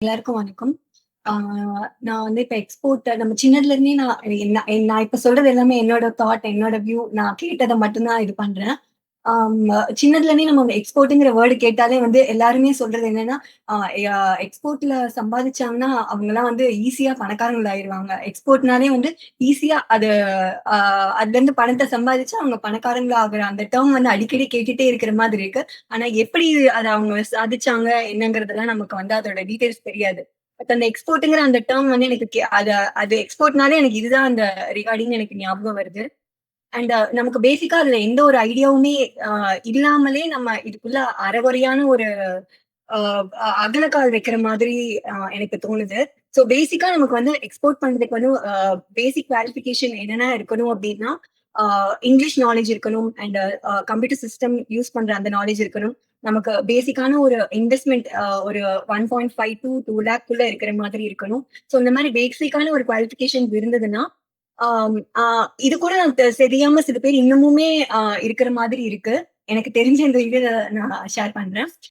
எல்லாருக்கும் வணக்கம். ஆ நான் வந்து இப்ப எக்ஸ்போர்ட் நம்ம சின்னதுல இருந்தே நான் இப்ப சொல்றது எல்லாமே என்னோட தாட், என்னோட வியூ. நான் கேட்டத மட்டும் தான் இது பண்றேன். ஆம் சின்னதுல இருந்தே நம்ம எக்ஸ்போர்ட்ங்கிற வேர்ட் கேட்டாலே வந்து எல்லாருமே சொல்றது என்னன்னா, ஆ ய எக்ஸ்போர்ட்ல சம்பாதிச்சாங்கன்னா, அவங்கலாம் வந்து ஈஸியா பணக்காரங்களாயிருவாங்க. எக்ஸ்போர்ட்னாலே வந்து ஈஸியா அ அதுலருந்து பணத்த சம்பாதிச்சு அவங்க பணக்காரங்களா ஆகுற அந்த டெர்ம் வந்து அடிக்கடி கேட்டுட்டே இருக்கிற மாதிரி இருக்கு. ஆனா எப்படி அத அவங்க சாதிச்சாங்க என்னங்கிறதெல்லாம் நமக்கு வந்து அதோட டீட்டெயில்ஸ் தெரியாது. பட் அந்த எக்ஸ்போர்ட்ங்கிற அந்த டெர்ம் வந்து எனக்கு அது எக்ஸ்போர்ட்னாலே எனக்கு இதுதான் அந்த ரிகார்டிங்னு எனக்கு ஞாபகம் வருது. நமக்கு பேசிக்கா அதுல எந்த ஒரு ஐடியாவுமே அ இல்லாமலே நம்ம இதுக்குள்ள அரைகுறையான ஒரு அ அகலக்கால் வைக்கிற மாதிரி எனக்கு தோணுது. ஸோ பேசிக்கா நமக்கு வந்து எக்ஸ்போர்ட் பண்றதுக்கு வந்து பேசிக் குவாலிஃபிகேஷன் என்னென்ன இருக்கணும் அப்டின்னா, அ இங்கிலீஷ் நாலேட்ஜ் இருக்கணும். கம்ப்யூட்டர் சிஸ்டம் யூஸ் பண்ற அந்த நாலேட்ஜ் இருக்கணும். நமக்கு பேசிக்கான ஒரு இன்வெஸ்ட்மென்ட் ஒரு 1.5 டூ 2 லேக் குள்ள இருக்கிற மாதிரி இருக்கணும். ஸோ இந்த மாரி பேசிக்கான ஒரு குவாலிஃபிகேஷன் இருந்ததுன்னா, ஆம் ஆ இது கூட நான் தெரியாம சில பேர் இன்னமுமே இருக்கிற மாதிரி இருக்கு. எனக்கு தெரிஞ்ச இந்த இத நான் ஷேர் பண்றேன்.